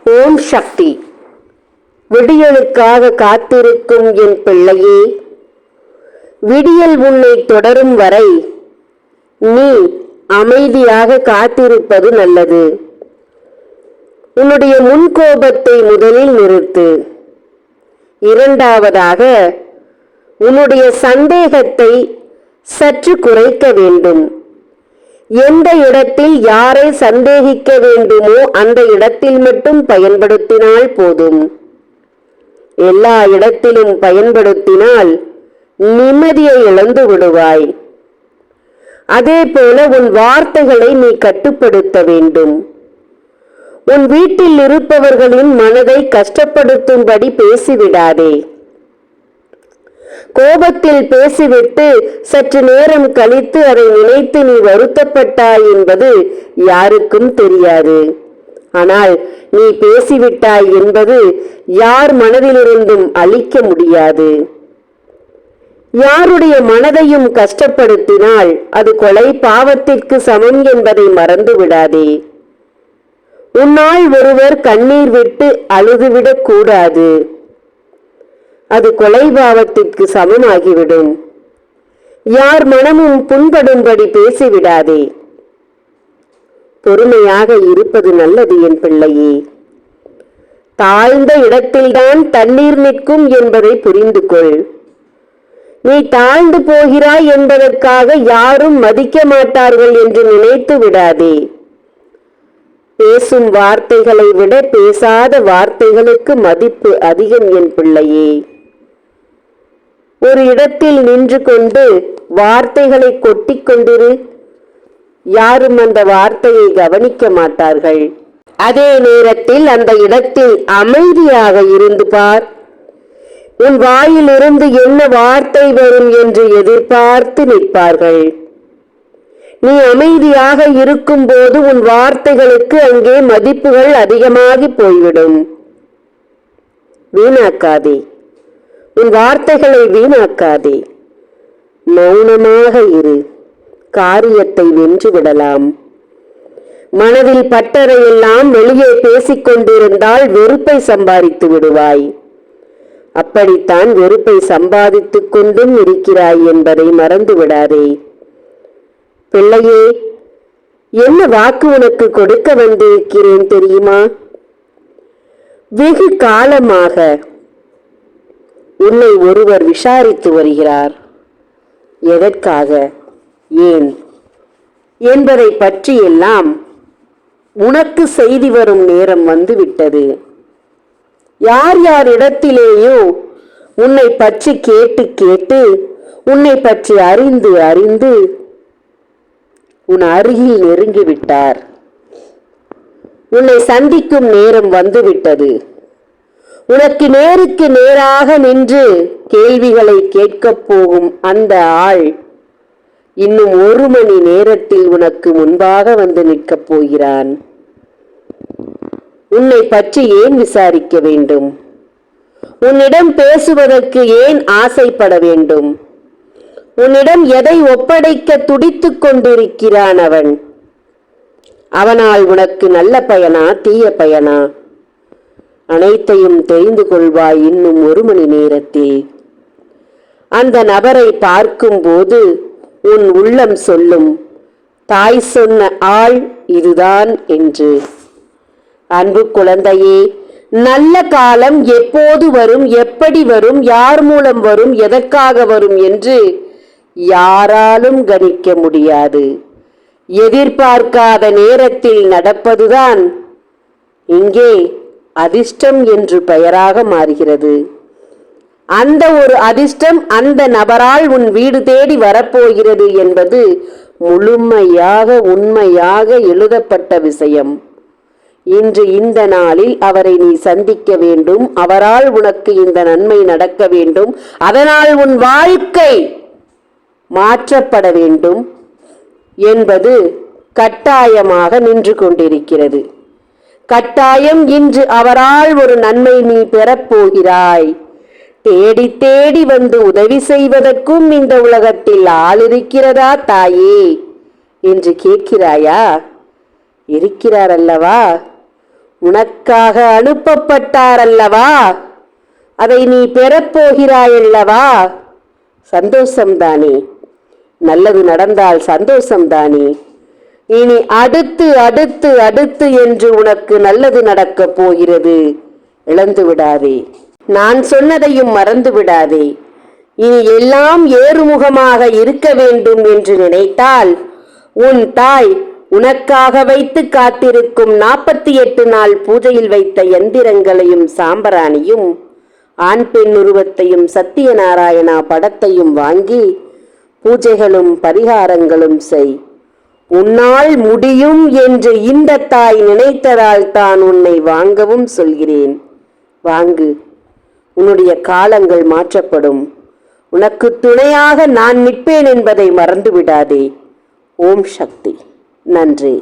ஓம் சக்தி. விடியலுக்காக காத்திருக்கும் என் பிள்ளையே, விடியல் உன்னை தொடரும் வரை நீ அமைதியாக காத்திருப்பது நல்லது. உன்னுடைய முன்கோபத்தை முதலில் நிறுத்து. இரண்டாவதாக, உன்னுடைய சந்தேகத்தை சற்று குறைக்க வேண்டும். எந்த இடத்தில் யாரை சந்தேகிக்க வேண்டுமோ அந்த இடத்தில் மட்டும் பயன்படுத்தினால் போதும். எல்லா இடத்திலும் பயன்படுத்தினால் நிம்மதியை இழந்து விடுவாய். அதே போல உன் வார்த்தைகளை நீ கட்டுப்படுத்த வேண்டும். உன் வீட்டில் இருப்பவர்களின் மனதை கஷ்டப்படுத்தும்படி பேசிவிடாதே. கோபத்தில் பேசிவிட்டு சற்று நேரம் கழித்து அதை நினைத்து நீ வருத்தப்பட்டாய் என்பது யாருக்கும் தெரியாது. ஆனால் நீ பேசிவிட்டாய் என்பது யார் மனதிலிருந்தும் அழிக்க முடியாது. யாருடைய மனதையும் கஷ்டப்படுத்தினால் அது கொலை பாவத்திற்கு சமம் என்பதை மறந்து விடாதே. உன்னால் ஒருவர் கண்ணீர் விட்டு அழுதுவிடக் கூடாது. அது கொலை பாவத்திற்கு சமமாகிவிடும். யார் மனமும் புண்படும்படி பேசிவிடாதே. பொறுமையாக இருப்பது நல்லது என் பிள்ளையே. தாழ்ந்த இடத்தில்தான் தண்ணீர் நிற்கும் என்பதை புரிந்து கொள். நீ தாழ்ந்து போகிறாய் என்பதற்காக யாரும் மதிக்க மாட்டார்கள் என்று நினைத்து விடாதே. பேசும் வார்த்தைகளை விட பேசாத வார்த்தைகளுக்கு மதிப்பு அதிகம் என் பிள்ளையே. ஒரு இடத்தில் நின்று கொண்டு வார்த்தைகளை கொட்டிக் கொண்டிரு. யாரும் அந்த வார்த்தையை கவனிக்க மாட்டார்கள். அதே நேரத்தில் அந்த இடத்தில் அமைதியாக இருந்து பார். உன் வாயிலிருந்து என்ன வார்த்தை வரும் என்று எதிர்பார்த்து நிற்பார்கள். நீ அமைதியாக இருக்கும் போது உன் வார்த்தைகளுக்கு அங்கே மதிப்புகள் அதிகமாகி போய்விடும். வீணாக்காதே. உன் வார்த்தைகளை வீணாக்காதே. மௌனமாக இரு. காரியத்தை வென்று விடலாம். மனதில் பட்டறையெல்லாம் வெளியே பேசிக் கொண்டிருந்தால் வெறுப்பை சம்பாதித்து விடுவாய். அப்படித்தான் வெறுப்பை சம்பாதித்துக் கொண்டும் இருக்கிறாய் என்பதை மறந்து விடாதே. பிள்ளையே, என்ன வாக்கு உனக்கு கொடுக்க வந்திருக்கிறேன் தெரியுமா? வெகு காலமாக உன்னை ஒருவர் விசாரித்து வருகிறார். எதற்காக, ஏன் என்பதை பற்றியெல்லாம் உனக்கு செய்தி வரும் நேரம் வந்துவிட்டது. யார் யார் இடத்திலேயோ உன்னை பற்றி கேட்டு கேட்டு உன்னை பற்றி அறிந்து அறிந்து உன் அருகில் நெருங்கிவிட்டார். உன்னை சந்திக்கும் நேரம் வந்துவிட்டது. உனக்கு நேருக்கு நேராக நின்று கேள்விகளை கேட்கப் போகும் அந்த ஆள் இன்னும் 1 மணி நேரத்தில் உனக்கு முன்பாக வந்து நிற்கப் போகிறான். உன்னை பற்றி ஏன் விசாரிக்க வேண்டும்? உன்னிடம் பேசுவதற்கு ஏன் ஆசைப்பட வேண்டும்? உன்னிடம் எதை ஒப்படைக்க துடித்துக் கொண்டிருக்கிறான் அவன்? அவனால் உனக்கு நல்ல பயனா தீய பயனா? அனைத்தையும் தெரிந்து கொள்வாய் இன்னும் 1 மணி நேரத்தில். அந்த நபரை பார்க்கும்போது உன் உள்ளம் சொல்லும், தாய் சொன்ன ஆள் இதுதான் என்று. அன்பு குழந்தையே, நல்ல காலம் எப்போது வரும், எப்படி வரும், யார் மூலம் வரும், எதற்காக வரும் என்று யாராலும் கணிக்க முடியாது. எதிர்பார்க்காத நேரத்தில் நடப்பதுதான் இங்கே அதிர்ஷ்டம் என்று பெயராக மாறுகிறது. அந்த ஒரு அதிர்ஷ்டம் அந்த நபரால் உன் வீடு தேடி வரப்போகிறது என்பது முழுமையாக உண்மையாக எழுதப்பட்ட விஷயம். இன்று இந்த நாளில் அவரை நீ சந்திக்க வேண்டும். அவரால் உனக்கு இந்த நன்மை நடக்க வேண்டும். அதனால் உன் வாழ்க்கை மாற்றப்பட வேண்டும் என்பது கட்டாயமாக நின்று கொண்டிருக்கிறது. கட்டாயம் இன்று அவரால் ஒரு நன்மை நீ பெறப்போகிறாய். தேடி தேடி வந்து உதவி செய்வதற்கும் இந்த உலகத்தில் ஆள் இருக்கிறதா தாயே என்று கேட்கிறாயா? இருக்கிறார் அல்லவா? உனக்காக அனுப்பப்பட்டாரல்லவா, அதை நீ பெறப்போகிறாயல்லவா? சந்தோஷம்தானே? நல்லது நடந்தால் சந்தோஷம்தானே? இனி அடுத்து அடுத்து அடுத்து என்று உனக்கு நல்லது நடக்கப் போகிறது. இழந்து விடாதே. நான் சொன்னதையும் மறந்து விடாதே. இனி எல்லாம் ஏறுமுகமாக இருக்க வேண்டும் என்று நினைத்தால் உன் தாய் உனக்காக வைத்து காத்திருக்கும் 48 நாள் பூஜையில் வைத்த எந்திரங்களையும் சாம்பராணியும் ஆண் பெண் உருவத்தையும் சத்தியநாராயணா படத்தையும் வாங்கி பூஜைகளும் பரிகாரங்களும் செய். உன்னால் முடியும் என்று இந்த தாய் நினைத்ததால் தான் உன்னை வாங்கவும் சொல்கிறேன். வாங்கு. உன்னுடைய காலங்கள் மாற்றப்படும். உனக்கு துணையாக நான் நிற்பேன் என்பதை மறந்து விடாதே. ஓம் சக்தி. நன்றி.